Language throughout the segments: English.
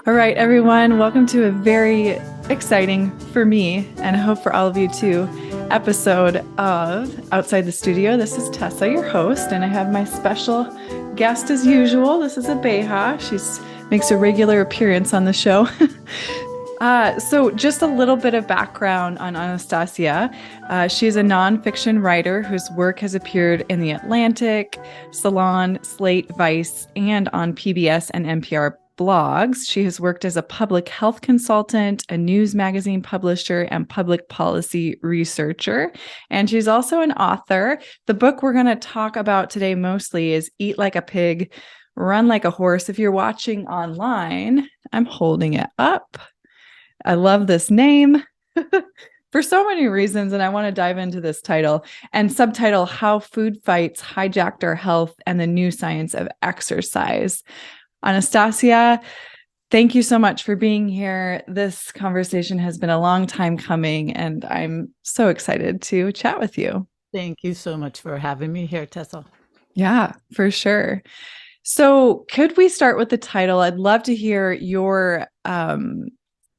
All right, everyone, welcome to a very exciting for me, and I hope for all of you too, episode of Outside the Studio. This is Tessa, your host, and I have my special guest as usual. This is Abeja. She makes a regular appearance on the show. So just a little bit of background on Anastacia. She's a nonfiction writer whose work has appeared in The Atlantic, Salon, Slate, Vice, and on PBS and NPR blogs. She has worked as a public health consultant, a news magazine publisher, and public policy researcher. And she's also an author. The book we're going to talk about today mostly is Eat Like a Pig, Run Like a Horse. If you're watching online, I'm holding it up. I love this name for so many reasons, and I want to dive into this title and subtitle, How Food Fights Hijacked Our Health and the New Science of Exercise. Anastacia, thank you so much for being here. This conversation has been a long time coming, and I'm so excited to chat with you. Thank you so much for having me here, Tessa. Yeah, for sure. So could we start with the title? I'd love to hear your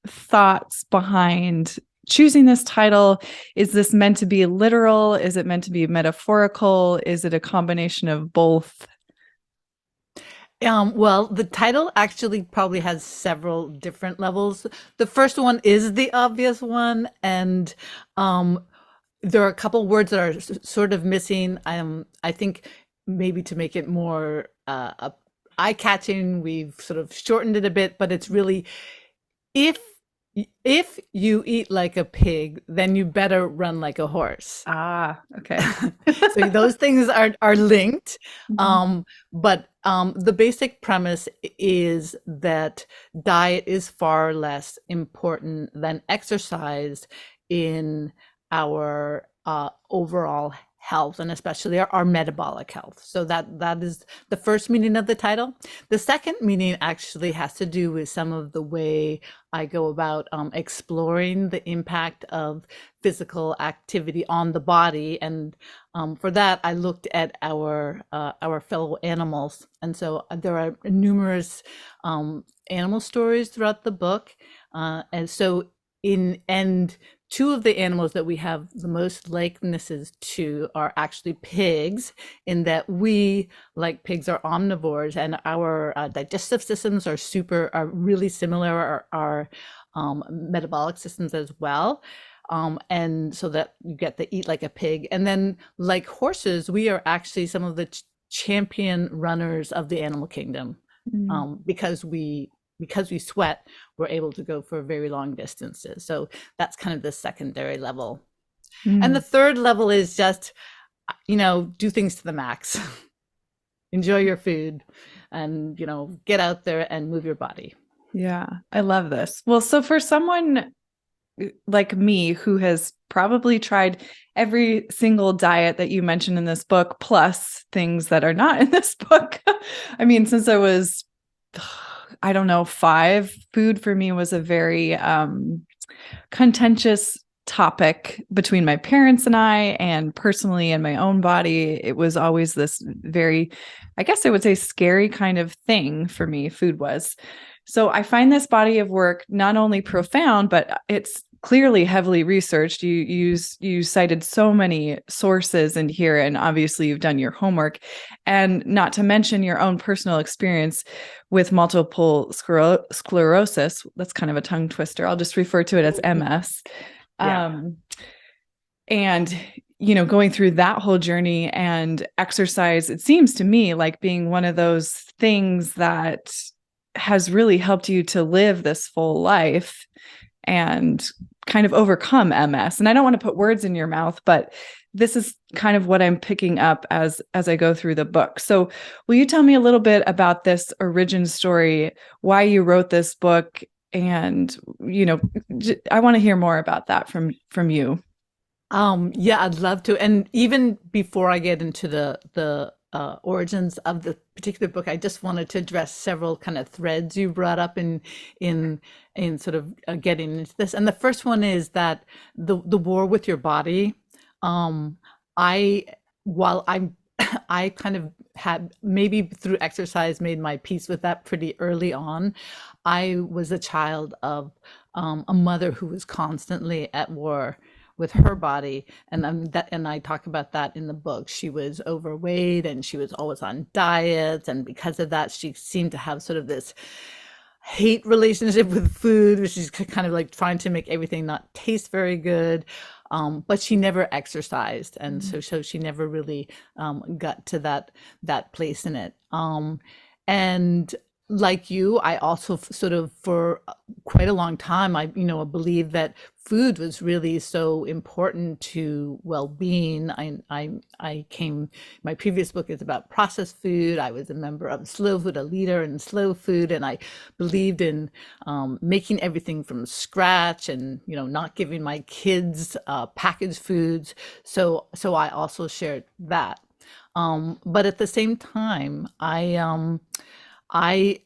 thoughts behind choosing this title. Is this meant to be literal? Is it meant to be metaphorical? Is it a combination of both? Well, the title actually probably has several different levels. The first one is the obvious one, and there are a couple words that are sort of missing. I think maybe to make it more eye-catching, we've sort of shortened it a bit, but it's really, if you eat like a pig, then you better run like a horse. Ah, okay. So those things are linked. Mhm. But the basic premise is that diet is far less important than exercise in our overall health, and especially our metabolic health. So that is the first meaning of the title. The second meaning actually has to do with some of the way I go about exploring the impact of physical activity on the body, and for that I looked at our fellow animals, and so there are numerous animal stories throughout the book, and so two of the animals that we have the most likenesses to are actually pigs, in that we, like pigs, are omnivores, and our digestive systems are really similar, our metabolic systems as well. And so that you get the eat like a pig. And then, like horses, we are actually some of the champion runners of the animal kingdom, because we sweat, we're able to go for very long distances. So that's kind of the secondary level. And the third level is just, do things to the max. Enjoy your food and, get out there and move your body. Yeah, I love this. Well, so for someone like me who has probably tried every single diet that you mentioned in this book, plus things that are not in this book. I mean, since I was, I don't know, 5, food for me was a very contentious topic between my parents and I, and personally in my own body. It was always this very, I guess I would say, scary kind of thing for me, food was. So I find this body of work not only profound, but it's clearly heavily researched. You cited so many sources in here, and obviously you've done your homework, and not to mention your own personal experience with multiple sclerosis. That's kind of a tongue twister. I'll just refer to it as MS. Yeah. And going through that whole journey, and exercise, it seems to me like being one of those things that has really helped you to live this full life and kind of overcome MS. And I don't want to put words in your mouth, but this is kind of what I'm picking up as I go through the book. So will you tell me a little bit about this origin story, why you wrote this book? And, I want to hear more about that from you. Yeah, I'd love to. And even before I get into the origins of the particular book, I just wanted to address several kind of threads you brought up in sort of getting into this. And the first one is that the war with your body. While I'm I kind of had, maybe through exercise, made my peace with that pretty early on. I was a child of a mother who was constantly at war with her body, and and I talk about that in the book. She was overweight and she was always on diets, and because of that, she seemed to have sort of this hate relationship with food, which is kind of like trying to make everything not taste very good. But she never exercised, and so she never really got to that place in it. And like you, I also sort of for quite a long time, I believed that food was really so important to well-being. I came. My previous book is about processed food. I was a member of Slow Food, a leader in slow food, and I believed in making everything from scratch, and not giving my kids packaged foods. So I also shared that. But at the same time, I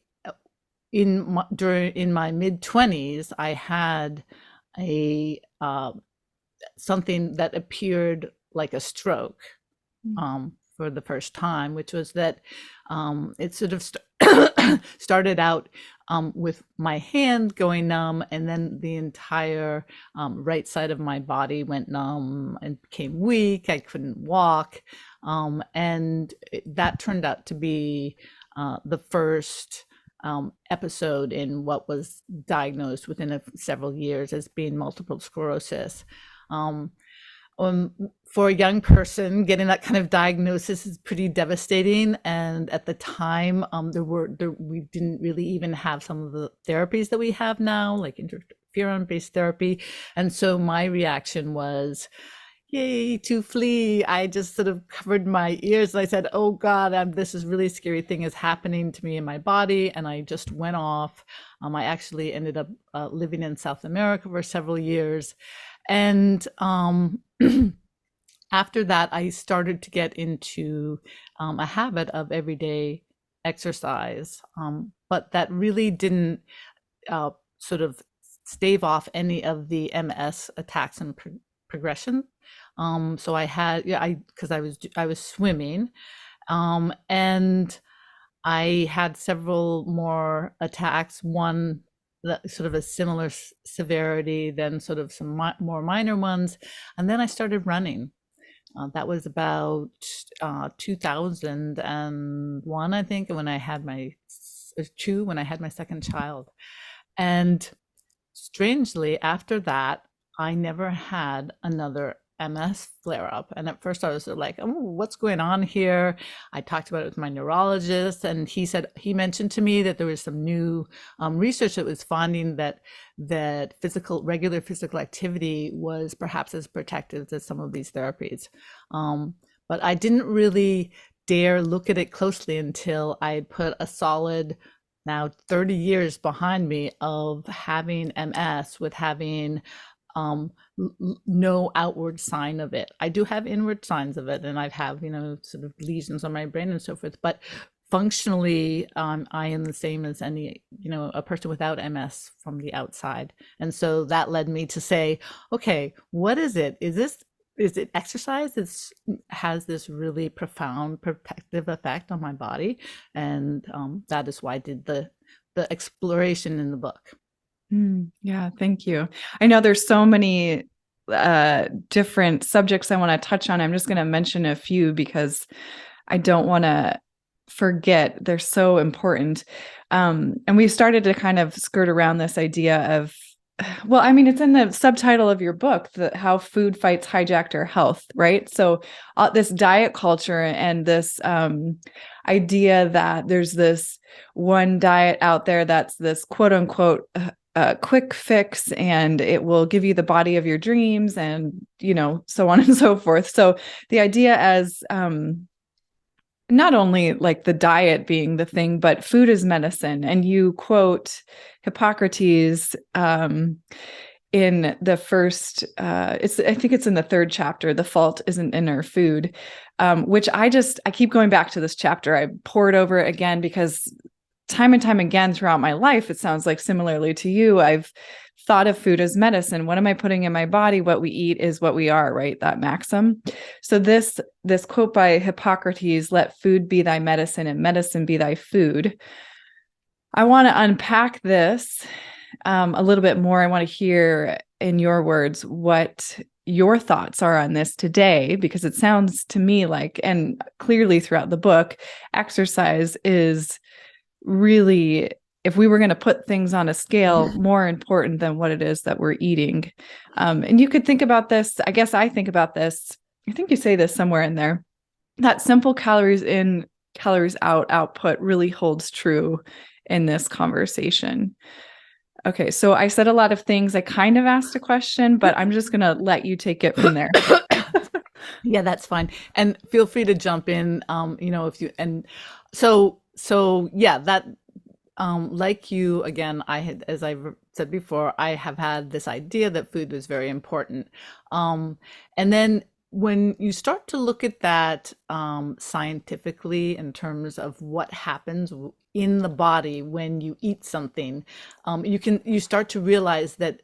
in my mid-20s, I had a something that appeared like a stroke for the first time, which was that it sort of started out with my hand going numb, and then the entire right side of my body went numb and became weak. I couldn't walk, and that turned out to be the first episode in what was diagnosed within several years as being multiple sclerosis. For a young person, getting that kind of diagnosis is pretty devastating. And at the time, we didn't really even have some of the therapies that we have now, like interferon-based therapy. And so my reaction was, yay, to flee. I just sort of covered my ears and I said, oh God, this is really scary thing is happening to me in my body. And I just went off. I actually ended up living in South America for several years. And after that, I started to get into a habit of everyday exercise. But that really didn't sort of stave off any of the MS attacks and progression. So I had, because I was swimming, and I had several more attacks. One that sort of a similar severity, then sort of some more minor ones, and then I started running. That was about 2001, I think, when I had my second child. And strangely, after that, I never had another MS flare up. And at first I was like, oh, what's going on here? I talked about it with my neurologist, and he mentioned to me that there was some new research that was finding that regular physical activity was perhaps as protective as some of these therapies. But I didn't really dare look at it closely until I had put a solid, now 30 years behind me of having MS with having no outward sign of it. I do have inward signs of it, and I have, sort of lesions on my brain and so forth, but functionally, I am the same as any, a person without MS from the outside. And so that led me to say, okay, what is it? Is it exercise that has this really profound protective effect on my body? And that is why I did the exploration in the book. Yeah, thank you. I know there's so many different subjects I want to touch on. I'm just going to mention a few because I don't want to forget. They're so important. And we started to kind of skirt around this idea of, well, I mean, it's in the subtitle of your book, how food fights hijacked our health, right? So this diet culture and this idea that there's this one diet out there that's this quote unquote quick fix, and it will give you the body of your dreams, and so on and so forth. So the idea as not only like the diet being the thing, but food is medicine. And you quote Hippocrates in the first, I think it's in the third chapter, "The fault isn't in our food," which I keep going back to this chapter. I poured over it again because time and time again throughout my life, it sounds like similarly to you, I've thought of food as medicine. What am I putting in my body? What we eat is what we are, right? That maxim. So this quote by Hippocrates, let food be thy medicine and medicine be thy food. I want to unpack this a little bit more. I want to hear in your words what your thoughts are on this today, because it sounds to me like, and clearly throughout the book, exercise is really, if we were going to put things on a scale, more important than what it is that we're eating. And you could think about this, I guess I think about this, I think you say this somewhere in there, that simple calories in, calories out output really holds true in this conversation. Okay, so I said a lot of things. I kind of asked a question, but I'm just going to let you take it from there. Yeah, that's fine. And feel free to jump in, if you, and so yeah, that, like you, again, I had, as I've said before, I have had this idea that food was very important. And then when you start to look at that scientifically in terms of what happens in the body when you eat something, you start to realize that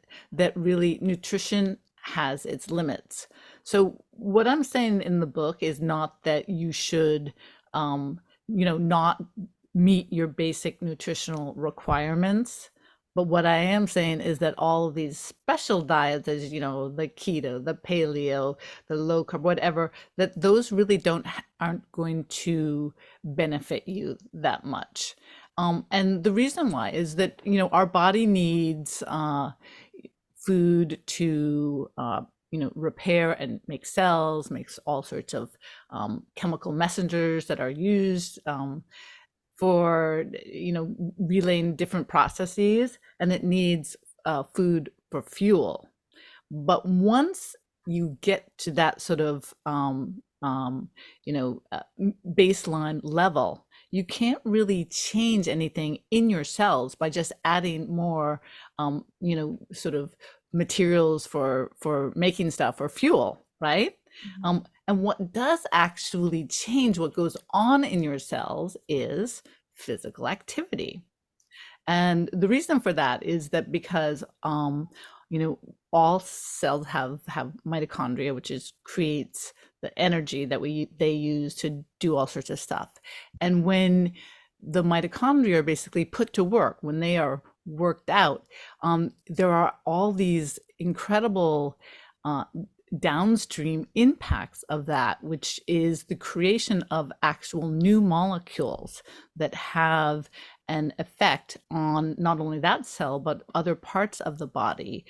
really nutrition has its limits. So what I'm saying in the book is not that you should, not meet your basic nutritional requirements. But what I am saying is that all of these special diets, as the keto, the paleo, the low carb, whatever, that those really aren't going to benefit you that much. And the reason why is that, our body needs food to repair and make cells, makes all sorts of chemical messengers that are used for relaying different processes, and it needs food for fuel. But once you get to that sort of baseline level, you can't really change anything in your cells by just adding more sort of materials for making stuff or fuel, right? And what does actually change what goes on in your cells is physical activity. And the reason for that is that because all cells have mitochondria, which creates the energy that they use to do all sorts of stuff. And when the mitochondria are basically put to work, when they are worked out, there are all these incredible downstream impacts of that, which is the creation of actual new molecules that have an effect on not only that cell, but other parts of the body.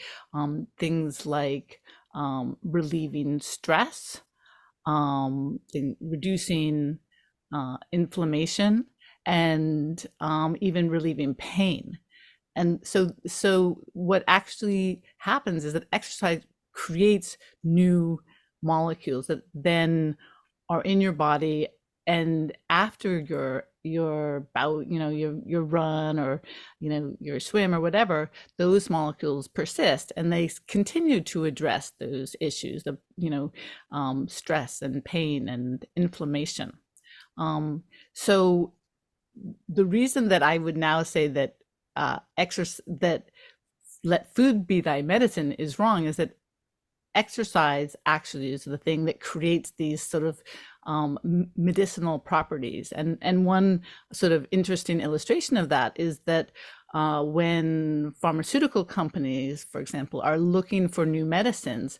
Things like relieving stress, reducing inflammation, and even relieving pain. And so what actually happens is that exercise creates new molecules that then are in your body, and after your bout, your run, or your swim or whatever, those molecules persist and they continue to address those issues of stress and pain and inflammation. So the reason that I would now say that that let food be thy medicine is wrong is that exercise actually is the thing that creates these sort of medicinal properties. And one sort of interesting illustration of that is that when pharmaceutical companies, for example, are looking for new medicines,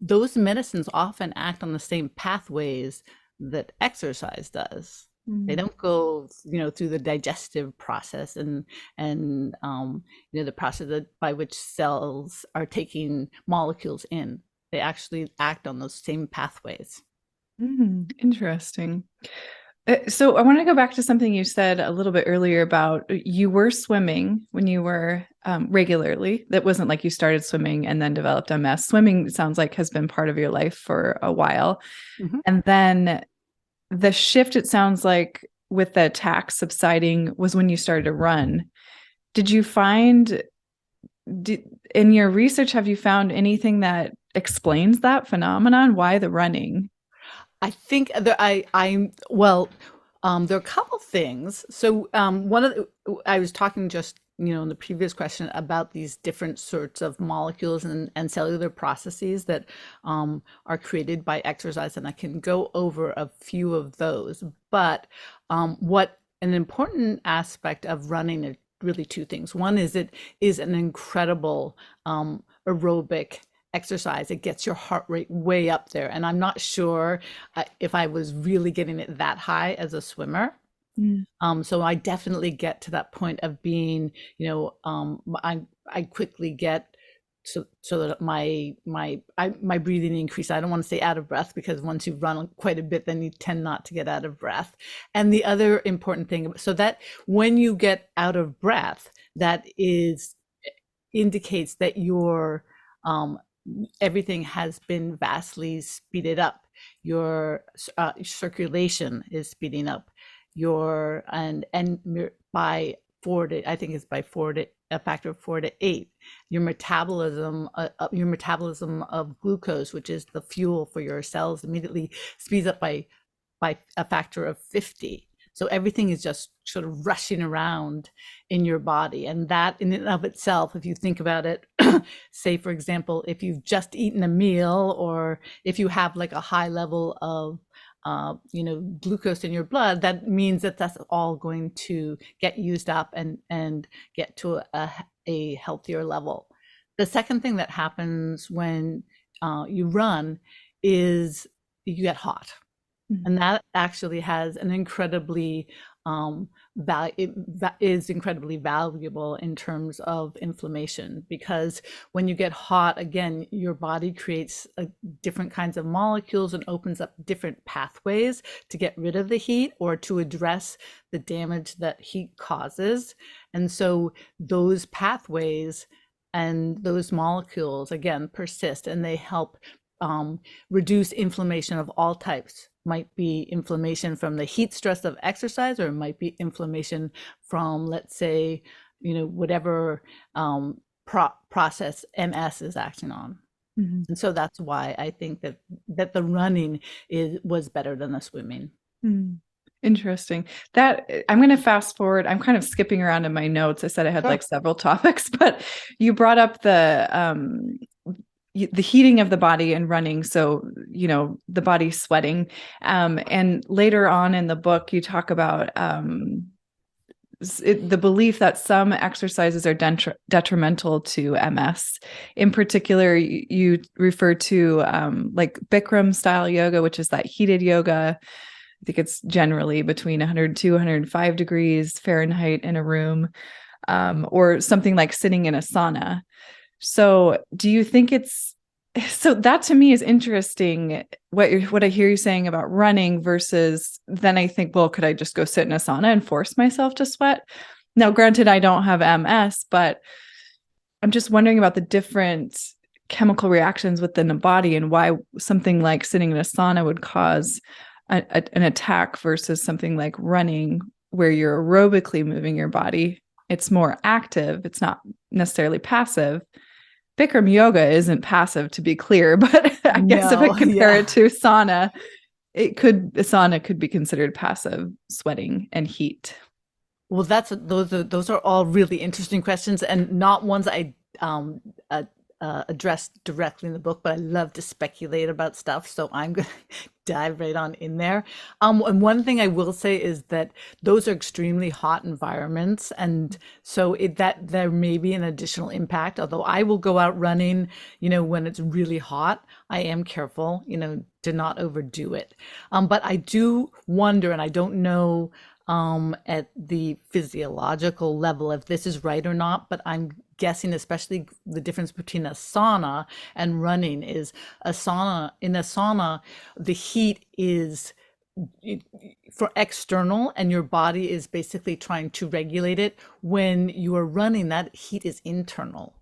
those medicines often act on the same pathways that exercise does. They don't go, through the digestive process and the process by which cells are taking molecules in. They actually act on those same pathways. Interesting. So I want to go back to something you said a little bit earlier about you were swimming when you were regularly. That wasn't like you started swimming and then developed MS. Swimming sounds like has been part of your life for a while. Mm-hmm. And then the shift, it sounds like, with the attacks subsiding was when you started to run. Did you find, in your research, have you found anything that explains that phenomenon? Why the running? I think there, there are a couple things. So I was talking just in the previous question about these different sorts of molecules and cellular processes that are created by exercise, and I can go over a few of those. But what an important aspect of running are really two things. One is it is an incredible aerobic exercise. It gets your heart rate way up there, and I'm not sure if I was really getting it that high as a swimmer. So I definitely get to that point of being, I quickly get so that my breathing increase. I don't want to say out of breath, because once you've run quite a bit, then you tend not to get out of breath. And the other important thing, so that when you get out of breath, that indicates that your everything has been vastly speeded up. Your circulation is speeding up. By 4 to, I think it's by 4 to a factor of 4 to 8, your metabolism of glucose, which is the fuel for your cells, immediately speeds up by a factor of 50. So everything is just sort of rushing around in your body. And that in and of itself, if you think about it, say, for example, if you've just eaten a meal, or if you have like a high level of glucose in your blood, that means that that's all going to get used up and get to a healthier level. The second thing that happens when you run is you get hot. And that actually has an incredibly is incredibly valuable in terms of inflammation, because when you get hot, again, your body creates different kinds of molecules and opens up different pathways to get rid of the heat or to address the damage that heat causes. And so those pathways and those molecules, again, persist, and they help reduce inflammation of all types. Might be inflammation from the heat stress of exercise, or it might be inflammation from, let's say, whatever process MS is acting on. And so that's why I think that the running was better than the swimming. Interesting. That I'm going to fast forward. I'm kind of skipping around in my notes. I said I had like several topics, but you brought up the heating of the body and running. So, the body sweating. And later on in the book, you talk about the belief that some exercises are detrimental to MS. In particular, you refer to like Bikram style yoga, which is that heated yoga. I think it's generally between 102, 105 degrees Fahrenheit in a room, or something like sitting in a sauna. So do you think so that to me is interesting, what I hear you saying about running versus then I think, well, could I just go sit in a sauna and force myself to sweat? Now, granted, I don't have MS, but I'm just wondering about the different chemical reactions within the body and why something like sitting in a sauna would cause an attack versus something like running, where you're aerobically moving your body. It's more active. It's not necessarily passive. Bikram yoga isn't passive, to be clear, but I guess if I compare it to sauna, sauna could be considered passive sweating and heat. Well, those are all really interesting questions, and not ones I addressed directly in the book, but I love to speculate about stuff, so I'm going to dive right on in there. And one thing I will say is that those are extremely hot environments, and so that there may be an additional impact. Although I will go out running, when it's really hot, I am careful, to not overdo it. But I do wonder, and I don't know at the physiological level if this is right or not, but I'm guessing especially the difference between a sauna and running is in a sauna, the heat is for external, and your body is basically trying to regulate it. When you are running, that heat is internal.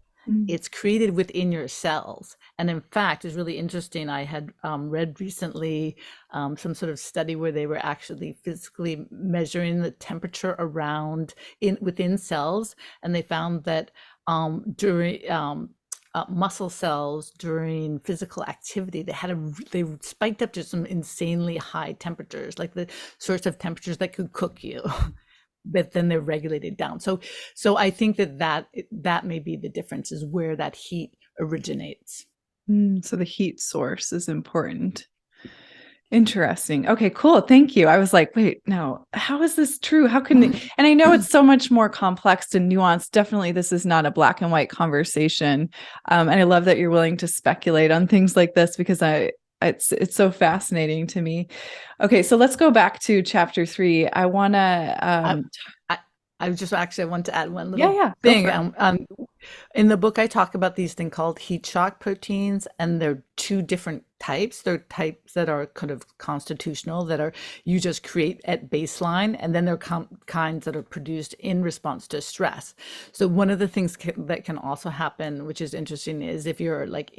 It's created within your cells. And in fact, it's really interesting. I had read recently some sort of study where they were actually physically measuring the temperature within cells. And they found that during muscle cells during physical activity, they spiked up to some insanely high temperatures, like the sorts of temperatures that could cook you. but then they're regulated down. So I think that may be the difference, is where that heat originates. So the heat source is important. Interesting. Okay, cool. Thank you. I was like, wait, no, how is this true? How can, and I know it's so much more complex and nuanced. Definitely, this is not a black and white conversation. And I love that you're willing to speculate on things like this, because it's so fascinating to me. Okay, so let's go back to chapter 3. I want to, I just actually I want to add one little yeah, go thing. for it. In the book, I talk about these thing called heat shock proteins, and they're two different types. They're types that are kind of constitutional, that are you just create at baseline, and then there are kinds that are produced in response to stress. So one of the things that can also happen, which is interesting, is if you're like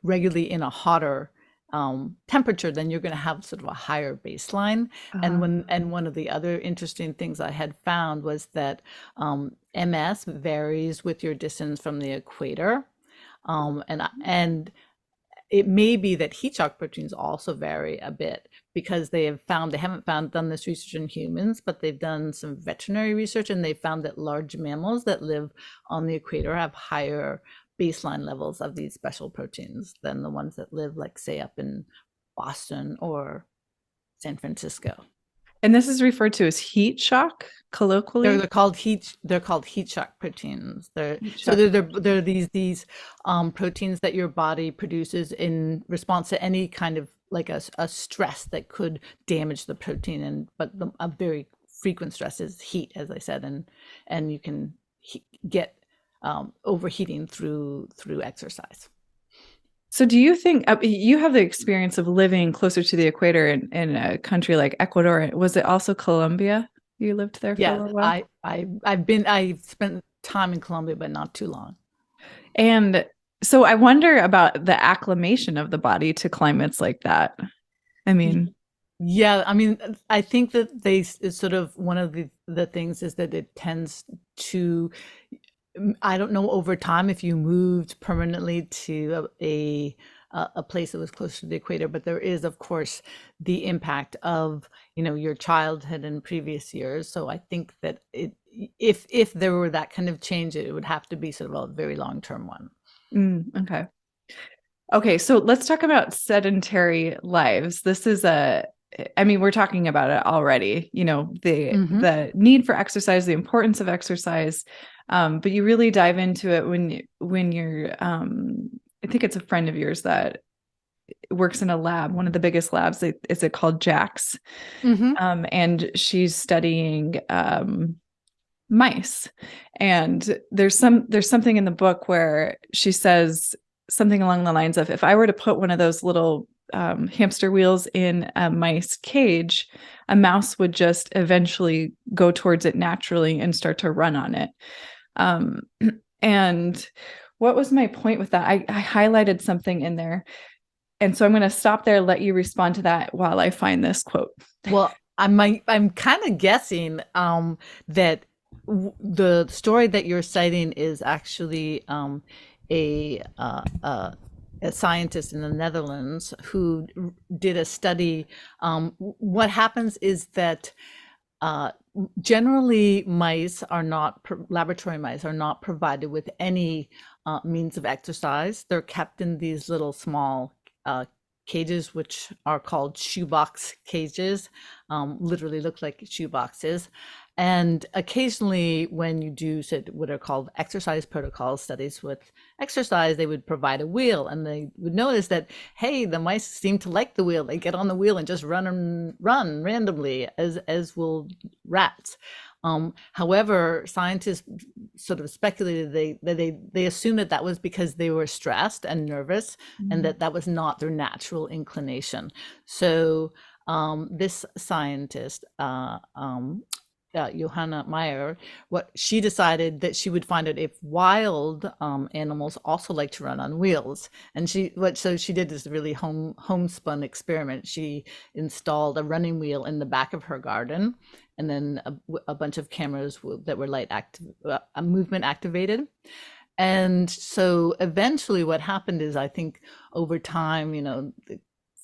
regularly in a hotter temperature, then you're going to have sort of a higher baseline. And one of the other interesting things I had found was that MS varies with your distance from the equator, and it may be that heat shock proteins also vary a bit, because they haven't done this research in humans, but they've done some veterinary research, and they found that large mammals that live on the equator have higher baseline levels of these special proteins than the ones that live, like, say, up in Boston or San Francisco. And this is referred to as heat shock colloquially. They're called heat shock proteins. They're these proteins that your body produces in response to any kind of, like, a stress that could damage the protein, but a very frequent stress is heat, as I said, and you can get overheating through exercise. So do you think you have the experience of living closer to the equator in a country like Ecuador? Was it also Colombia? You lived there for a little while? I've spent time in Colombia, but not too long. And so I wonder about the acclimation of the body to climates like that. I mean, yeah, I mean, I think that it's sort of one of the things is that it tends to, I don't know, over time, if you moved permanently to a place that was close to the equator, but there is, of course, the impact of, your childhood in previous years. So I think that if there were that kind of change, it would have to be sort of a very long-term one. Okay, so let's talk about sedentary lives. This is we're talking about it already, the need for exercise, the importance of exercise. But you really dive into it when you're, I think it's a friend of yours that works in a lab, one of the biggest labs. Is it called Jax? And she's studying mice. And there's something in the book where she says something along the lines of, if I were to put one of those little hamster wheels in a mice cage, a mouse would just eventually go towards it naturally and start to run on it. And what was my point with that? I highlighted something in there. And so I'm going to stop there, let you respond to that while I find this quote. Well, I'm kind of guessing that the story that you're citing is actually a scientist in the Netherlands who did a study. What happens is that generally laboratory mice are not provided with any means of exercise. They're kept in these little small cages, which are called shoebox cages, literally look like shoeboxes. And occasionally, when you do what are called exercise protocol studies with exercise, they would provide a wheel, and they would notice that, hey, the mice seem to like the wheel. They get on the wheel and just run randomly, as will rats. However, scientists sort of speculated they assumed that was because they were stressed and nervous, and that was not their natural inclination. So this scientist, Johanna Meyer, what she decided that she would find out if wild animals also like to run on wheels. And she did this really homespun experiment. She installed a running wheel in the back of her garden, and then a bunch of cameras that were movement activated. And so eventually what happened is, I think over time,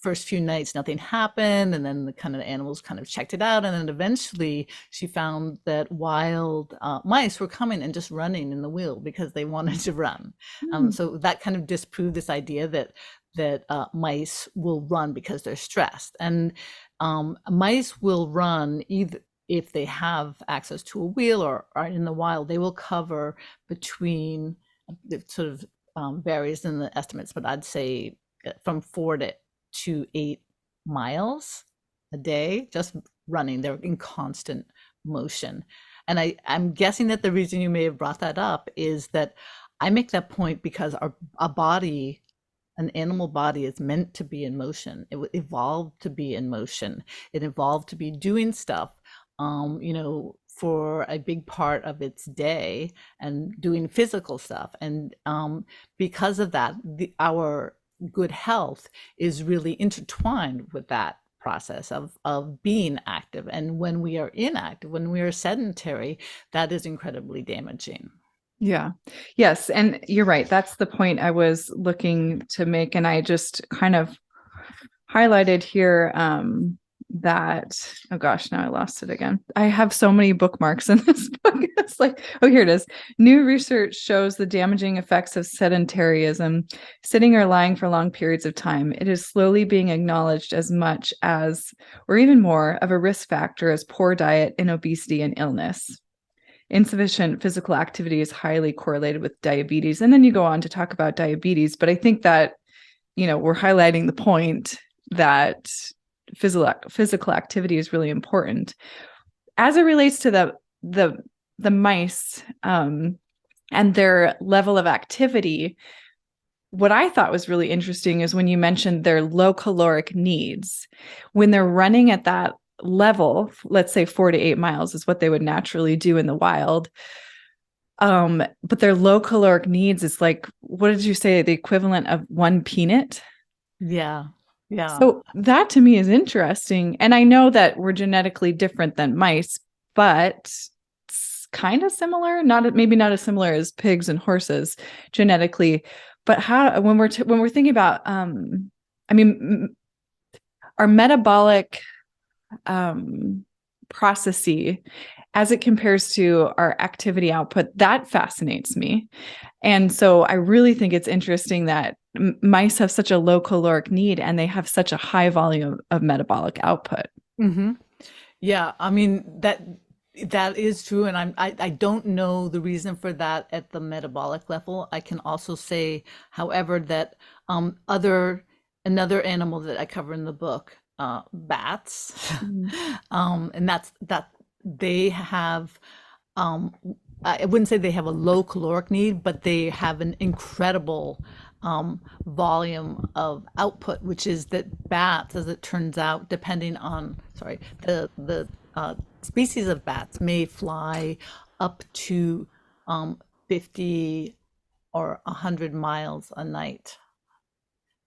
first few nights nothing happened, and then the kind of animals kind of checked it out, and then eventually she found that wild mice were coming and just running in the wheel because they wanted to run. Hmm. So that kind of disproved this idea that mice will run because they're stressed, and mice will run either if they have access to a wheel or are in the wild. They will cover between, it sort of varies in the estimates, but I'd say from 4 to 8 miles a day, just running. They're in constant motion. And I'm guessing that the reason you may have brought that up is that I make that point because our body, an animal body, is meant to be in motion. It evolved to be in motion. It evolved to be doing stuff, for a big part of its day and doing physical stuff. And because of that, our good health is really intertwined with that process of being active. And when we are inactive, when we are sedentary, that is incredibly damaging. Yeah. Yes. And you're right. That's the point I was looking to make. And I just kind of highlighted here that, oh gosh, now I lost it again. I have so many bookmarks in this book. It's like, oh, here it is. New research shows the damaging effects of sedentarism, sitting or lying for long periods of time. It is slowly being acknowledged as much as, or even more, of a risk factor as poor diet and obesity and illness. Insufficient physical activity is highly correlated with diabetes. And then you go on to talk about diabetes. But I think that, we're highlighting the point that physical activity is really important as it relates to the mice and their level of activity. What I thought was really interesting is when you mentioned their low caloric needs. When they're running at that level, let's say 4 to 8 miles is what they would naturally do in the wild. But their low caloric needs is like, what did you say? The equivalent of 1 peanut? Yeah. Yeah. So that to me is interesting. And I know that we're genetically different than mice, but it's kind of similar. Maybe not as similar as pigs and horses genetically, but how, when we're thinking about, our metabolic processes as it compares to our activity output, that fascinates me. And so I really think it's interesting that mice have such a low caloric need and they have such a high volume of metabolic output. Mm-hmm. Yeah, I mean that is true, and I don't know the reason for that at the metabolic level. I can also say, however, that another animal that I cover in the book, bats, and that they have, I wouldn't say they have a low caloric need, but they have an incredible volume of output, which is that bats, as it turns out, depending on, the species of bats may fly up to 50 or 100 miles a night.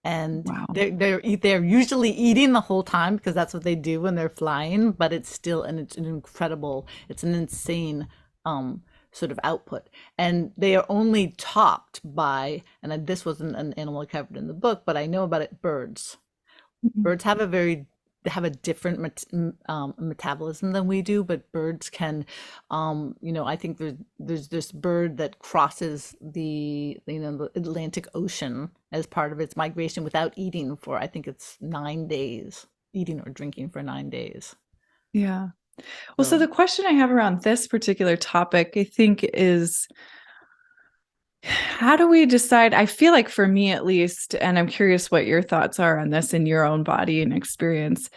And Wow. they're usually eating the whole time because that's what they do when they're flying, but it's still, and it's an insane sort of output. And they are only topped by, and this wasn't an animal I covered in the book, but I know about it, birds. Birds have a different metabolism than we do, but birds can, I think there's this bird that crosses the Atlantic Ocean as part of its migration without eating for, I think it's 9 days, eating or drinking for 9 days. Yeah. Well, so the question I have around this particular topic, I think, is how do we decide? I feel like for me, at least, and I'm curious what your thoughts are on this in your own body and experience.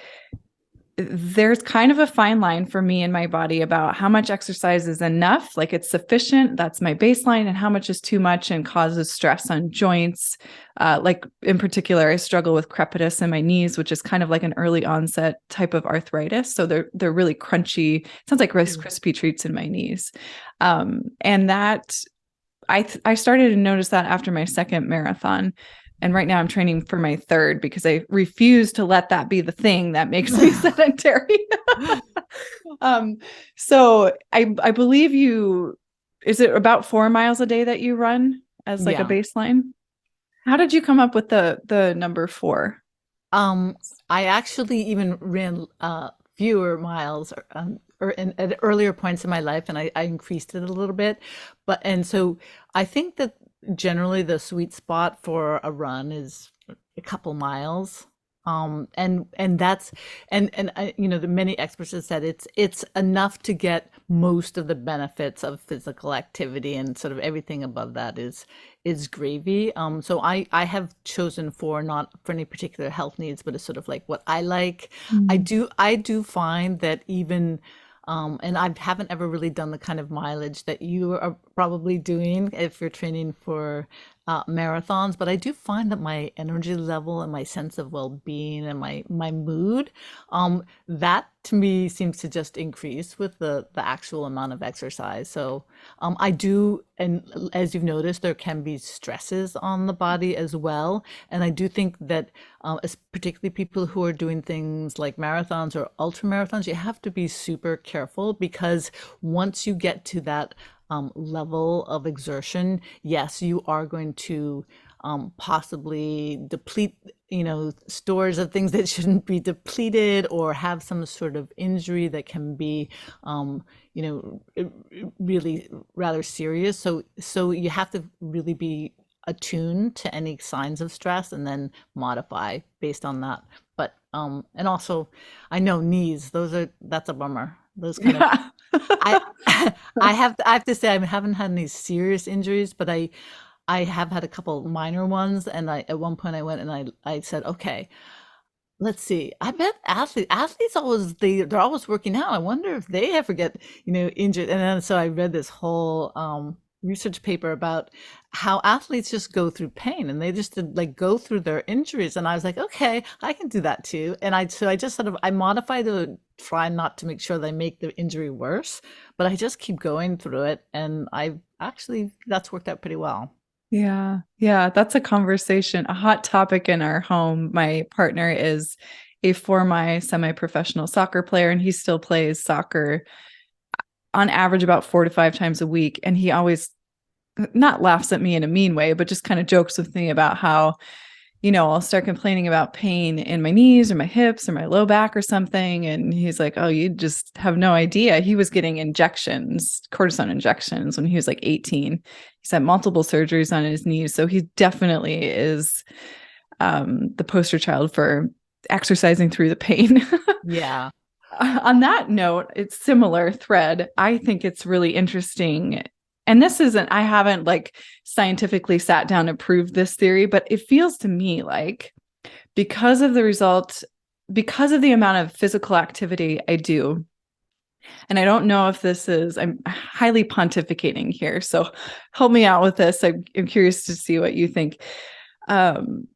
There's kind of a fine line for me in my body about how much exercise is enough, like it's sufficient, that's my baseline, and how much is too much and causes stress on joints. Like in particular, I struggle with crepitus in my knees, which is kind of like an early onset type of arthritis. So they're really crunchy. It sounds like Rice Krispie treats in my knees. And that I started to notice that after my second marathon. And right now I'm training for my third because I refuse to let that be the thing that makes me sedentary. So I believe is it about 4 miles a day that you run as like a baseline? How did you come up with the number 4? Um, I actually even ran fewer miles at earlier points in my life, and I increased it a little bit. But and so I think that generally the sweet spot for a run is a couple miles. And that's and you know, the many experts have said it's enough to get most of the benefits of physical activity, and sort of everything above that is gravy. So I have chosen for not for any particular health needs, but it's sort of like what I like. Mm. I do find that even and I haven't ever really done the kind of mileage that you are probably doing if you're training for marathons, but I do find that my energy level and my sense of well-being and my mood, that to me seems to just increase with the actual amount of exercise. So I do, and as you've noticed, there can be stresses on the body as well. And I do think that, particularly people who are doing things like marathons or ultra marathons, you have to be super careful, because once you get to that level of exertion, yes, you are going to possibly deplete, you know, stores of things that shouldn't be depleted, or have some sort of injury that can be, you know, really rather serious. So you have to really be attuned to any signs of stress and then modify based on that. But and also, I know knees; that's a bummer. Those kind of Yeah. I I have to say I haven't had any serious injuries, but I have had a couple minor ones, and I at one point I went and I said, okay, let's see. I bet athletes always they're always working out. I wonder if they ever get, you know, injured. And then so I read this whole research paper about how athletes just go through pain, and they just like go through their injuries. And I was like, okay, I can do that too. And I just sort of I modify to try not to make sure that I make the injury worse, but I just keep going through it, and I actually that's worked out pretty well. Yeah. Yeah. That's a conversation, a hot topic in our home. My partner is a former semi-professional soccer player, and he still plays soccer on average about 4 to 5 times a week. And he always not laughs at me in a mean way, but just kind of jokes with me about how, you know, I'll start complaining about pain in my knees or my hips or my low back or something. And he's like, oh, you just have no idea. He was getting injections, cortisone injections when he was like 18. He's had multiple surgeries on his knees. So he definitely is the poster child for exercising through the pain. Yeah. On that note, it's similar thread. I think it's really interesting. And this isn't, I haven't like scientifically sat down and proved this theory, but it feels to me like because of the result, because of the amount of physical activity I do, and I don't know if this is, I'm highly pontificating here. So help me out with this. I'm curious to see what you think. Um,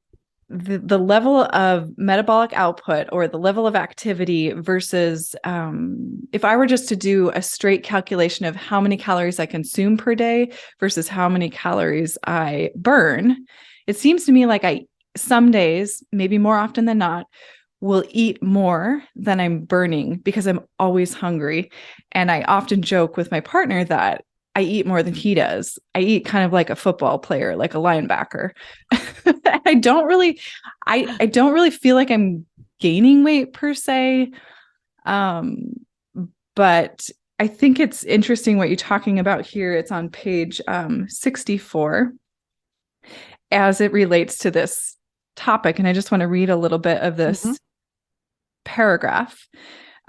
the level of metabolic output or the level of activity versus if I were just to do a straight calculation of how many calories I consume per day versus how many calories I burn, it seems to me like I some days, maybe more often than not, will eat more than I'm burning because I'm always hungry. And I often joke with my partner that I eat more than he does. I eat kind of like a football player, like a linebacker. I don't really, I don't really feel like I'm gaining weight per se. Um, but I think it's interesting what you're talking about here. It's on page 64 as it relates to this topic. And I just want to read a little bit of Mhm. this paragraph.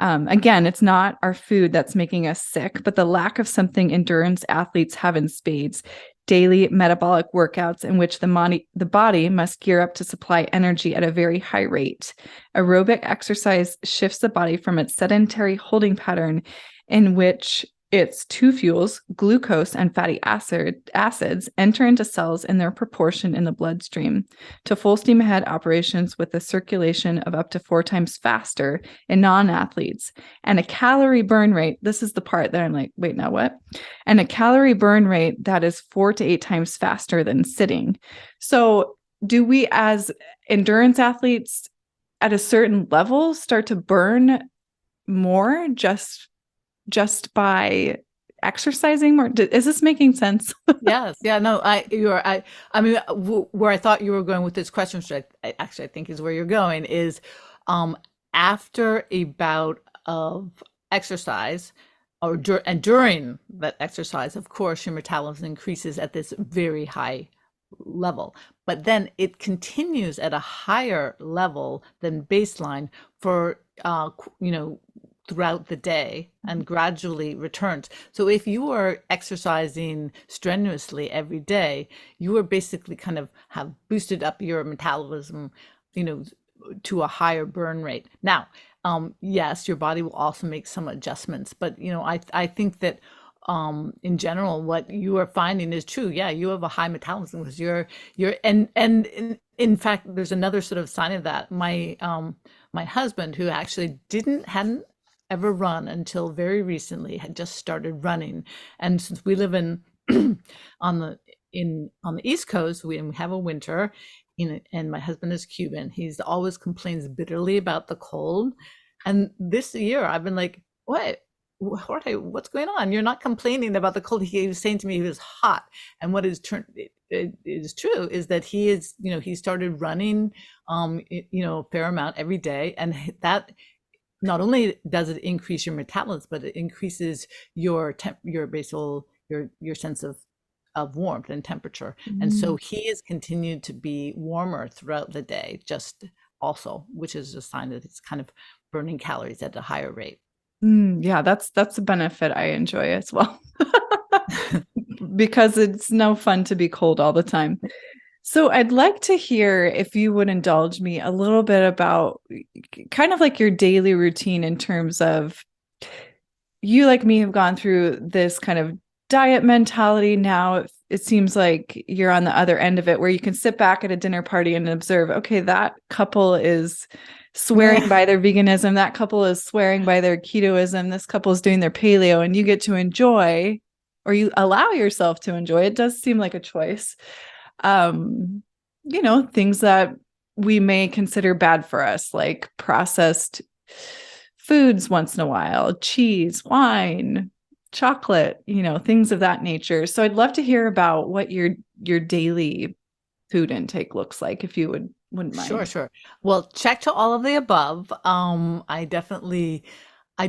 Again, it's not our food that's making us sick, but the lack of something endurance athletes have in spades: daily metabolic workouts in which the body must gear up to supply energy at a very high rate. Aerobic exercise shifts the body from its sedentary holding pattern in which its two fuels, glucose and fatty acids, enter into cells in their proportion in the bloodstream, to full steam ahead operations with a circulation of up to 4 times faster in non-athletes, and a calorie burn rate. This is the part that I'm like, wait, now what? And a calorie burn rate that is 4 to 8 times faster than sitting. So do we as endurance athletes at a certain level start to burn more just by exercising more? Is this making sense? Yes, yeah, no, I mean, where I thought you were going with this question, which I think is where you're going, is um, after a bout of exercise, and during that exercise, of course, your metabolism increases at this very high level, but then it continues at a higher level than baseline for, throughout the day and gradually returns. So if you are exercising strenuously every day, you are basically kind of have boosted up your metabolism, you know, to a higher burn rate. Now, yes, your body will also make some adjustments, but I think that in general, what you are finding is true. Yeah, you have a high metabolism because you're and in fact, there's another sort of sign of that. My husband, who actually hadn't ever run until very recently, had just started running, and since we live in on the East Coast, we have a winter, and my husband is Cuban. He's always complains bitterly about the cold, and this year I've been like, what's going on? You're not complaining about the cold. He was saying to me he was hot, and what it is true is that he started running a fair amount every day, and that not only does it increase your metabolism, but it increases your basal your sense of warmth and temperature. And so he has continued to be warmer throughout the day, just also, which is a sign that it's kind of burning calories at a higher rate. Yeah, that's a benefit I enjoy as well. Because it's no fun to be cold all the time. So I'd like to hear if you would indulge me a little bit about kind of like your daily routine in terms of, you like me have gone through this kind of diet mentality. Now it seems like you're on the other end of it, where you can sit back at a dinner party and observe, okay, that couple is swearing by their veganism, that couple is swearing by their ketoism, this couple is doing their paleo, and you get to enjoy, or you allow yourself to enjoy. It does seem like a choice. Things that we may consider bad for us, like processed foods once in a while, cheese, wine, chocolate, things of that nature. So I'd love to hear about what your daily food intake looks like, if you wouldn't mind. Sure. Well, check to all of the above. I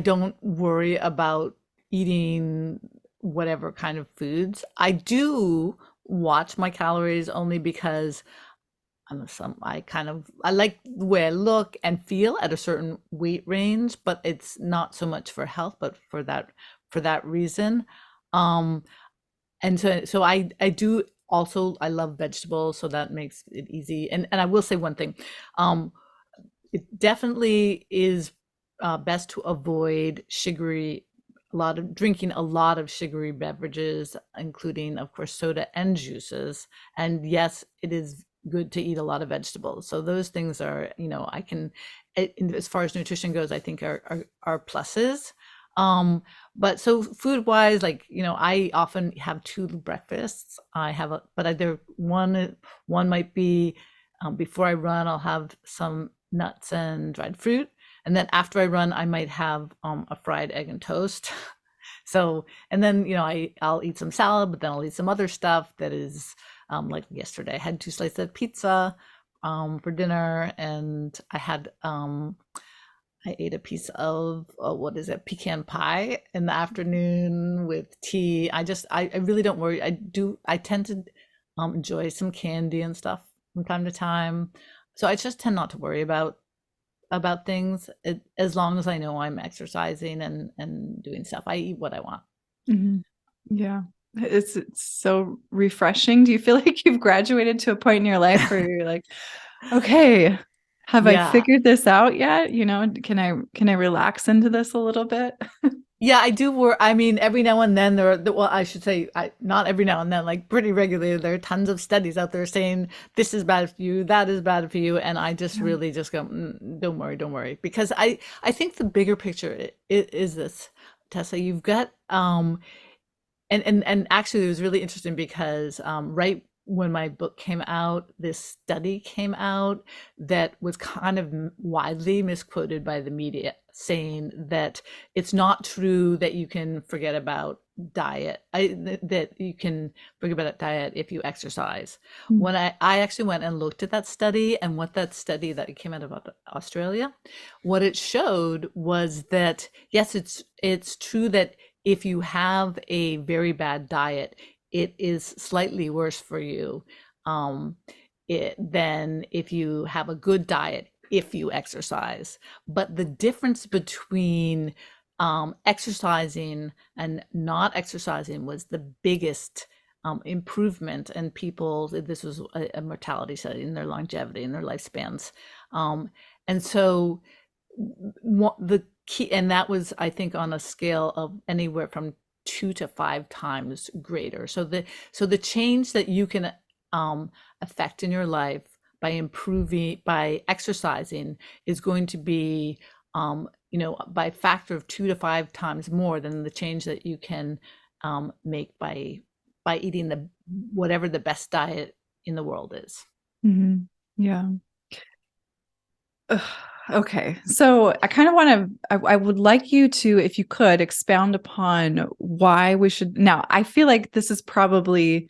don't worry about eating whatever kind of foods. I do watch my calories only because I like the way I look and feel at a certain weight range, but it's not so much for health, but for that reason. And so I do also, I love vegetables, so that makes it easy. And I will say one thing. It definitely is best to avoid drinking a lot of sugary beverages, including, of course, soda and juices. And yes, it is good to eat a lot of vegetables. So those things are, as far as nutrition goes, I think are pluses. But so food wise, I often have two breakfasts. One might be, before I run, I'll have some nuts and dried fruit. And then after I run, I might have a fried egg and toast. So, and then, I'll eat some salad, but then I'll eat some other stuff that is, like yesterday, I had 2 slices of pizza for dinner, and I ate a piece of, pecan pie in the afternoon with tea. I really don't worry. I tend to enjoy some candy and stuff from time to time. So I just tend not to worry about things, as long as I know I'm exercising and doing stuff. I eat what I want. Mm-hmm. Yeah. It's so refreshing. Do you feel like you've graduated to a point in your life where you're like, okay, have I figured this out yet? Can I relax into this a little bit? Yeah, I do I mean, every now and then I should say, not every now and then, like pretty regularly, there are tons of studies out there saying this is bad for you, that is bad for you. And I just really just go, don't worry. Because I think the bigger picture is this, Tessa, you've got, and actually it was really interesting because, right when my book came out, this study came out that was kind of widely misquoted by the media, saying that it's not true that you can forget about that you can forget about diet if you exercise. Mm. When I actually went and looked at that study, and what that study that came out of Australia, what it showed was that yes, it's true that if you have a very bad diet, it is slightly worse for you than if you have a good diet if you exercise. But the difference between exercising and not exercising was the biggest improvement in people. This was a mortality study in their longevity and their lifespans. And so the key, and that was, I think, on a scale of anywhere from 2 to 5 times greater. So the change that you can affect in your life by exercising is going to be by a factor of 2 to 5 times more than the change that you can make by eating whatever the best diet in the world is. Mm-hmm. Yeah. Ugh. Okay. So I kind of want to, I would like you to, if you could, expound upon why we should. Now, I feel like this is probably,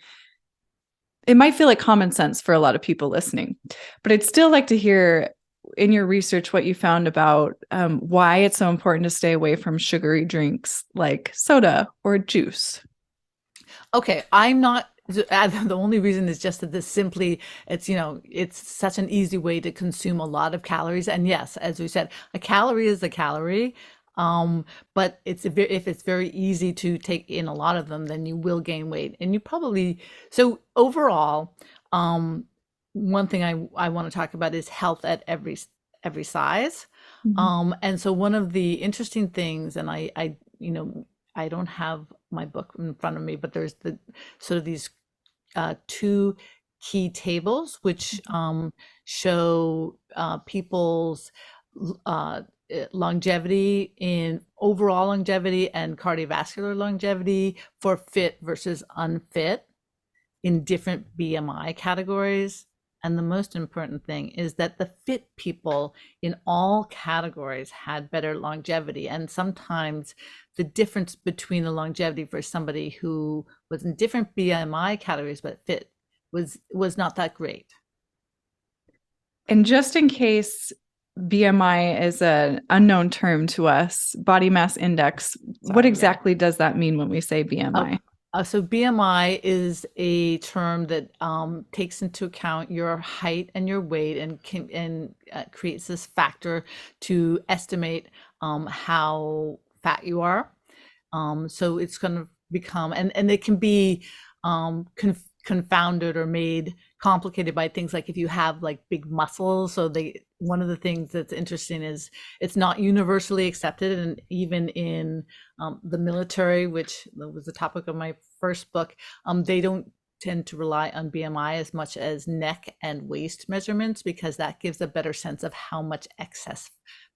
it might feel like common sense for a lot of people listening, but I'd still like to hear in your research what you found about why it's so important to stay away from sugary drinks like soda or juice. Okay, I'm not. The only reason is just that it's such an easy way to consume a lot of calories. And yes, as we said, a calorie is a calorie. Um, but if it's very easy to take in a lot of them, then you will gain weight. And you probably, so overall, um, one thing I want to talk about is health at every size. Mhm. And so one of the interesting things, and I don't have my book in front of me, but there's the sort of these two key tables which show people's uh, longevity in overall longevity and cardiovascular longevity for fit versus unfit in different BMI categories. And the most important thing is that the fit people in all categories had better longevity. And sometimes the difference between the longevity for somebody who was in different BMI categories but fit was not that great. And just in case BMI is an unknown term to us, body mass index, what Sorry, yeah. exactly does that mean when we say Oh, BMI? so BMI is a term that takes into account your height and your weight, and creates this factor to estimate how fat you are. So it's going to become, and it can be confounded or made complicated by things like if you have like big muscles. So one of the things that's interesting is it's not universally accepted, and even in the military, which was the topic of my first book, they don't tend to rely on BMI as much as neck and waist measurements, because that gives a better sense of how much excess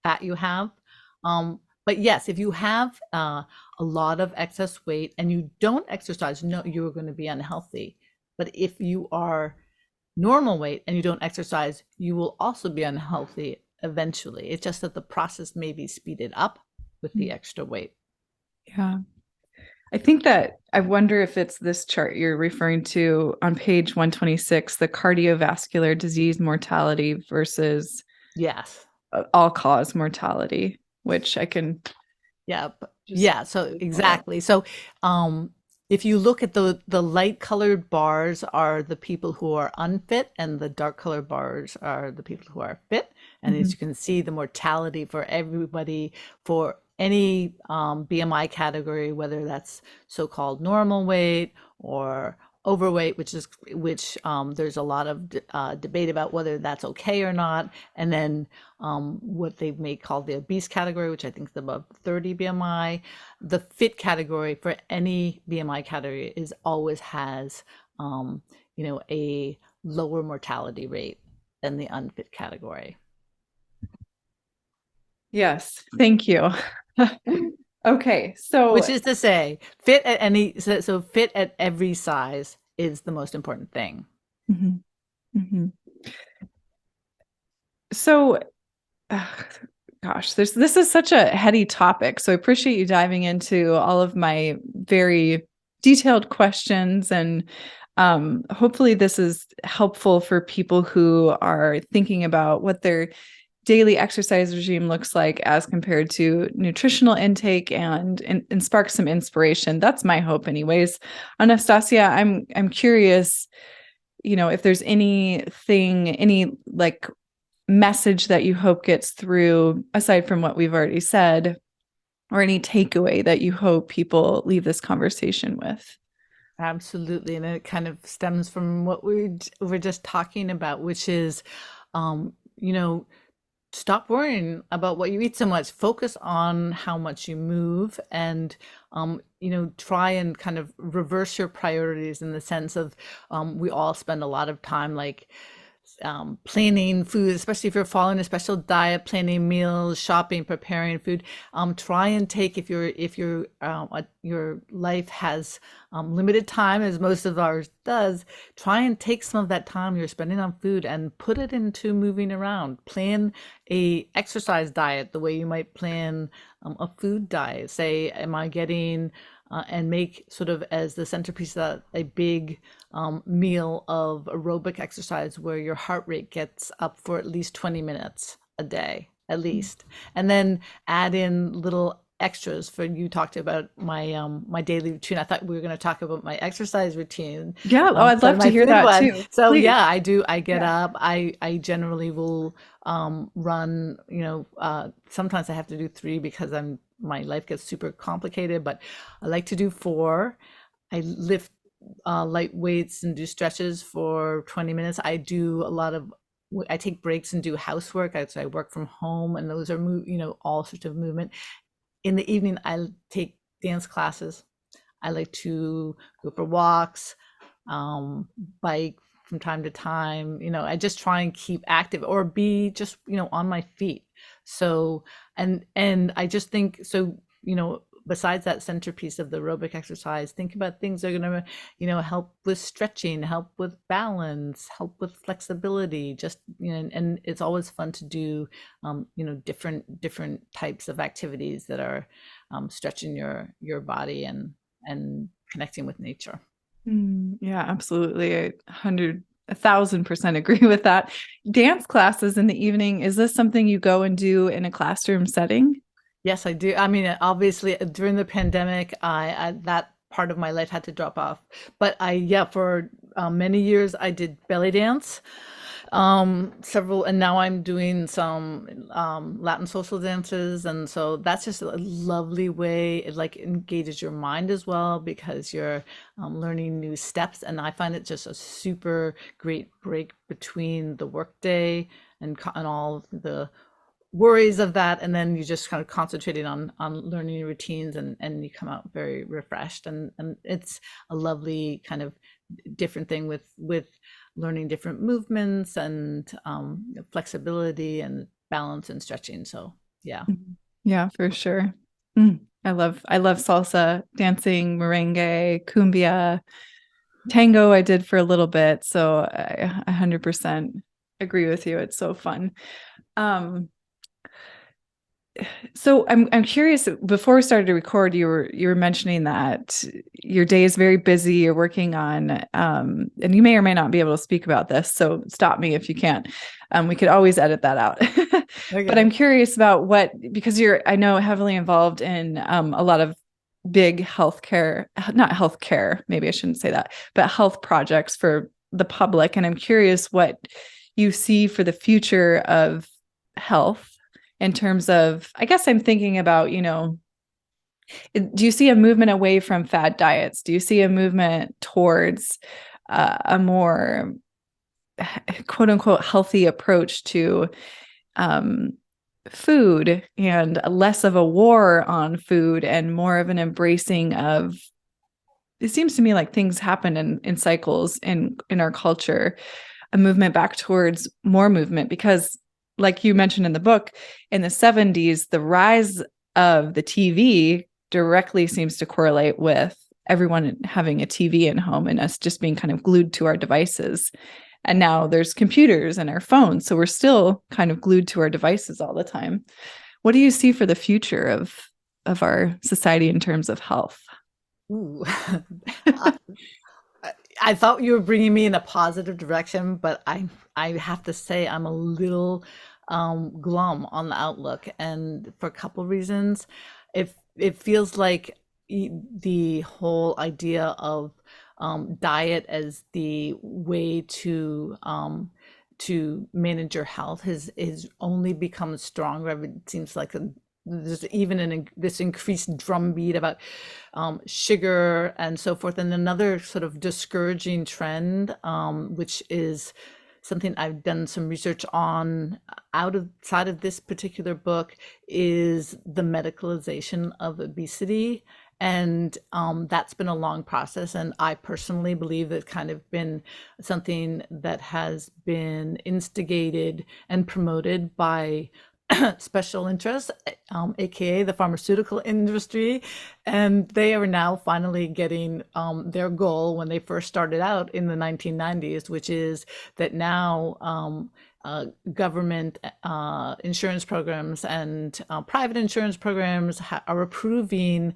fat you have. But yes, if you have a lot of excess weight and you don't exercise, no, you're going to be unhealthy. But if you are normal weight and you don't exercise, you will also be unhealthy eventually. It's just that the process may be speeded up with the extra weight. Yeah. I think that I wonder if it's this chart you're referring to on page 126, the cardiovascular disease mortality versus Yes. all cause mortality, which I can Yeah. just Yeah. So exactly. So if you look at the light colored bars are the people who are unfit, and the dark colored bars are the people who are fit. And Mhm. as you can see, the mortality for everybody for any BMI category, whether that's so-called normal weight or overweight, which there's a lot of debate about whether that's okay or not, and then what they may call the obese category, which I think is above 30 BMI. The fit category for any BMI category is always has a lower mortality rate than the unfit category. Yes, thank you. Okay, so Which is to say, fit at any so fit at every size is the most important thing. Mm-hmm. Mm-hmm. So, gosh, this is such a heady topic. So I appreciate you diving into all of my very detailed questions, and hopefully this is helpful for people who are thinking about what their daily exercise regime looks like as compared to nutritional intake, and spark some inspiration. That's my hope anyways. Anastacia, I'm curious, if there's any like message that you hope gets through aside from what we've already said, or any takeaway that you hope people leave this conversation with. Absolutely. And it kind of stems from what we were just talking about, which is, um, you know, stop worrying about what you eat so much. Focus on how much you move, and try and kind of reverse your priorities in the sense of, we all spend a lot of time like planning food, especially if you're following a special diet, planning meals, shopping, preparing food. Try and take, if your life has limited time, as most of ours does, try and take some of that time you're spending on food and put it into moving around. Plan a exercise diet the way you might plan a food diet. Say, am I getting and make sort of as the centerpiece of that a big meal of aerobic exercise where your heart rate gets up for at least 20 minutes a day, at least. And then add in little extras. For you talked about my daily routine. I thought we were going to talk about my exercise routine. Yeah. Oh, I'd love to hear that too. So Please. yeah, I do. I get up. I generally will run. Sometimes I have to do 3 because my life gets super complicated, but I like to do 4. I lift light weights and do stretches for 20 minutes. I take breaks and do housework. I work from home, and those are all sorts of movement. In the evening, I take dance classes. I like to go for walks, bike from time to time. I just try and keep active, or be just on my feet. So and I just think so. Besides that centerpiece of the aerobic exercise, think about things that are going to help with stretching, help with balance, help with flexibility. Just and it's always fun to do different types of activities that are stretching your body and connecting with nature. Yeah, absolutely. 1,000% agree with that. Dance classes in the evening, is this something you go and do in a classroom setting? Yes, I do. I mean, obviously, during the pandemic, I that part of my life had to drop off. But yeah, for many years, I did belly dance, several, and now I'm doing some Latin social dances, and so that's just a lovely way. It like engages your mind as well, because you're learning new steps, and I find it just a super great break between the workday and all the worries of that, and then you just kind of concentrating on learning your routines, and you come out very refreshed, and it's a lovely kind of different thing with learning different movements and flexibility and balance and stretching. So yeah. Yeah, for sure. I love salsa dancing, merengue, cumbia, tango. I did for a little bit, so I 100% agree with you. It's so fun. So I'm curious, before we started to record, you were mentioning that your day is very busy. You're working on, and you may or may not be able to speak about this, so stop me if you can't. We could always edit that out. Okay. But I'm curious about because I know, heavily involved in a lot of big not healthcare, maybe I shouldn't say that, but health projects for the public. And I'm curious what you see for the future of health, in terms of, I guess I'm thinking about, do you see a movement away from fad diets? Do you see a movement towards a more quote unquote healthy approach to food, and less of a war on food and more of an embracing of, it seems to me like things happen in cycles in our culture, a movement back towards more movement? Because like you mentioned in the book, in the 70s, the rise of the TV directly seems to correlate with everyone having a TV in home and us just being kind of glued to our devices. And now there's computers and our phones. So we're still kind of glued to our devices all the time. What do you see for the future of our society in terms of health? Ooh. I thought you were bringing me in a positive direction, but I have to say I'm a little glum on the outlook, and for a couple reasons. It feels like the whole idea of diet as the way to manage your health has only become stronger. It seems like there's even this increased drumbeat about sugar and so forth. And another sort of discouraging trend, which is something I've done some research on outside of this particular book, is the medicalization of obesity. And that's been a long process. And I personally believe it's kind of been something that has been instigated and promoted by special interests, aka the pharmaceutical industry, and they are now finally getting their goal when they first started out in the 1990s, which is that now government insurance programs and private insurance programs are approving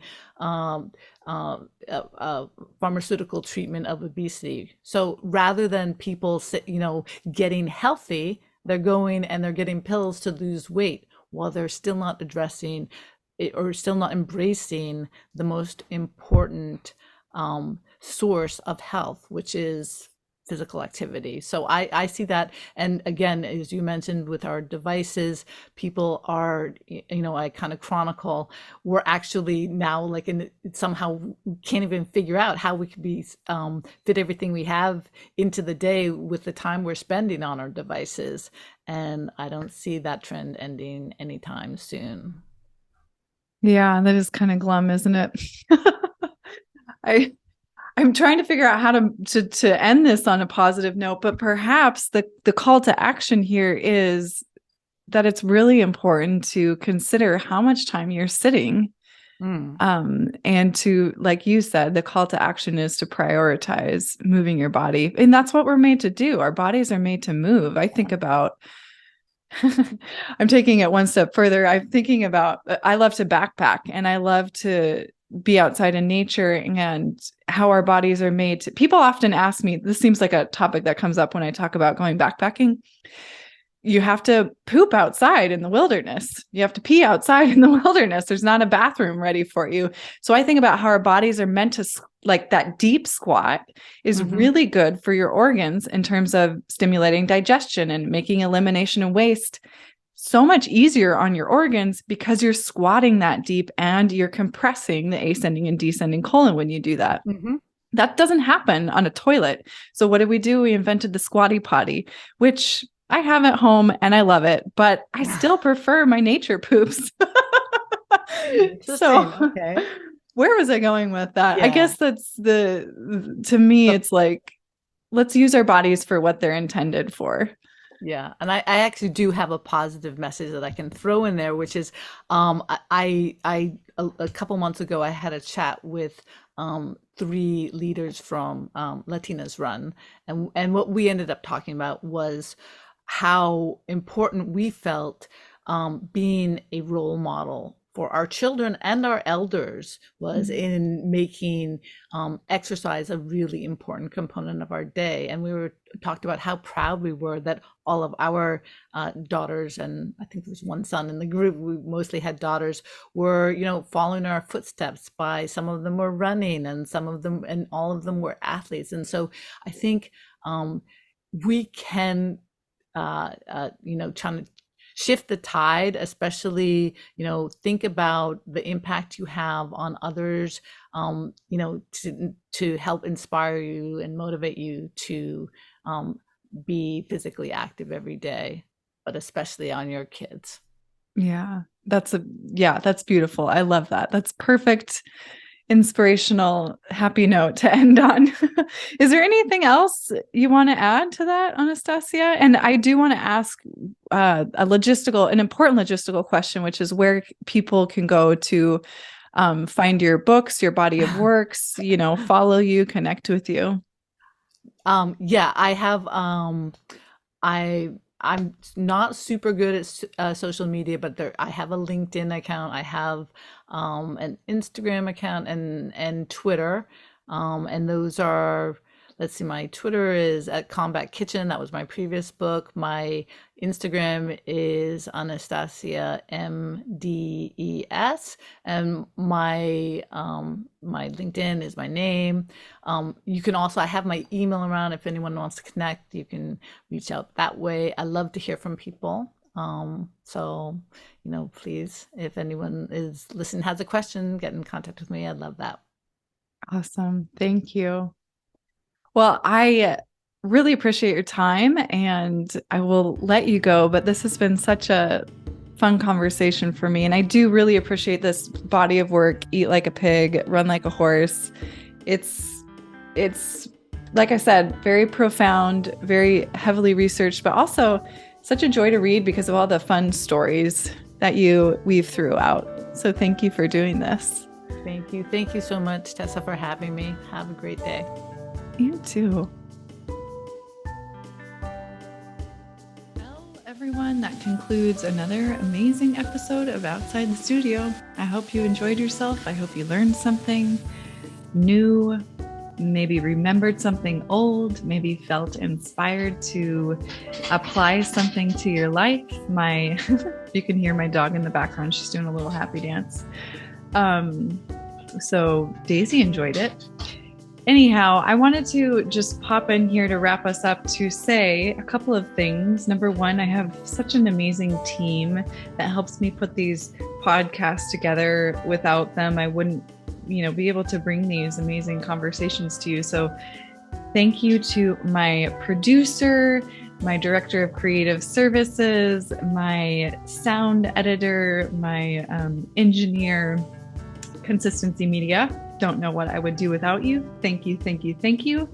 pharmaceutical treatment of obesity. So rather than people, getting healthy, they're going and they're getting pills to lose weight while they're still not addressing it or still not embracing the most important source of health, which is physical activity. So I see that. And again, as you mentioned with our devices, people are, I kind of chronicle, we're actually now like somehow can't even figure out how we could be fit everything we have into the day with the time we're spending on our devices. And I don't see that trend ending anytime soon. Yeah, that is kind of glum, isn't it? I'm trying to figure out how to end this on a positive note, but perhaps the call to action here is that it's really important to consider how much time you're sitting. And to, like you said, the call to action is to prioritize moving your body. And that's what we're made to do. Our bodies are made to move. I think about, I'm taking it one step further. I'm thinking about, I love to backpack and I love to be outside in nature, and how our bodies are made to, people often ask me, this seems like a topic that comes up when I talk about going backpacking. You have to poop outside in the wilderness. You have to pee outside in the wilderness. There's not a bathroom ready for you. So I think about how our bodies are meant to, like that deep squat is really good for your organs in terms of stimulating digestion and making elimination of waste so much easier on your organs because you're squatting that deep and you're compressing the ascending and descending colon when you do that. That doesn't happen on a toilet. So what did we do? We invented the squatty potty, which I have at home and I love it, but I still prefer my nature poops. So okay. Where was I going with that? I guess that's to me, it's like, let's use our bodies for what they're intended for. Yeah. And I actually do have a positive message that I can throw in there, which is a couple months ago, I had a chat with 3 leaders from Latinas Run. And what we ended up talking about was how important we felt being a role model for our children and our elders was in making exercise a really important component of our day. And we talked about how proud we were that all of our daughters, and I think there was one son in the group, we mostly had daughters, were, following our footsteps. By some of them were running, and some of them, and all of them were athletes. And so I think we can, trying to shift the tide, especially, think about the impact you have on others, to help inspire you and motivate you to be physically active every day, but especially on your kids. Yeah, that's beautiful. I love that. That's perfect, inspirational, happy note to end on. Is there anything else you want to add to that, Anastacia? And I do want to ask an important logistical question, which is where people can go to find your books, your body of works, follow you, connect with you? Yeah, I have I'm not super good at social media, but I have a LinkedIn account, I have an Instagram account and Twitter. And those are, let's see, my Twitter is at Combat Kitchen. That was my previous book. My Instagram is Anastacia MDES, and my LinkedIn is my name. You can also, I have my email around if anyone wants to connect. You can reach out that way. I love to hear from people. So, please, if anyone is listening, has a question, get in contact with me. I'd love that. Awesome. Thank you. Well, I really appreciate your time and I will let you go, but this has been such a fun conversation for me. And I do really appreciate this body of work, Eat Like a Pig, Run Like a Horse. It's like I said, very profound, very heavily researched, but also such a joy to read because of all the fun stories that you weave throughout. So thank you for doing this. Thank you. Thank you so much, Tessa, for having me. Have a great day. You too. Well, everyone, that concludes another amazing episode of Outside the Studio. I hope you enjoyed yourself. I hope you learned something new, maybe remembered something old, maybe felt inspired to apply something to your life. You can hear my dog in the background. She's doing a little happy dance. So Daisy enjoyed it. Anyhow, I wanted to just pop in here to wrap us up to say a couple of things. Number one, I have such an amazing team that helps me put these podcasts together. Without them, I wouldn't, be able to bring these amazing conversations to you. So thank you to my producer, my director of creative services, my sound editor, my engineer, Consistency Media. Don't know what I would do without you. Thank you, thank you, thank you.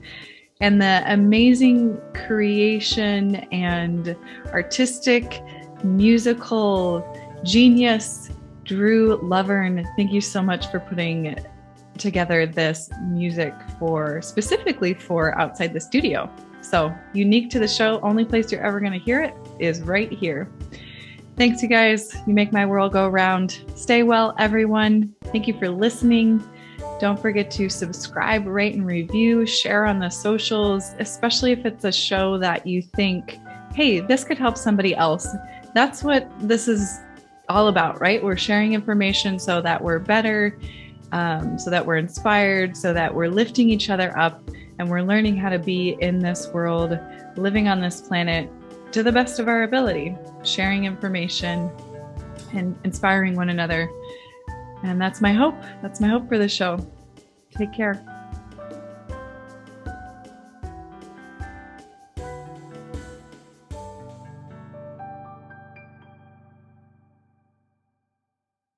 And the amazing creation and artistic musical genius, Drew Lovern. Thank you so much for putting together this music specifically for Outside the Studio. So unique to the show, only place you're ever going to hear it is right here. Thanks, you guys. You make my world go round. Stay well, everyone. Thank you for listening. Don't forget to subscribe, rate, and review, share on the socials, especially if it's a show that you think, hey, this could help somebody else. That's what this is all about, right? We're sharing information so that we're better, so that we're inspired, so that we're lifting each other up, and we're learning how to be in this world, living on this planet to the best of our ability, sharing information and inspiring one another. And that's my hope. That's my hope for the show. Take care.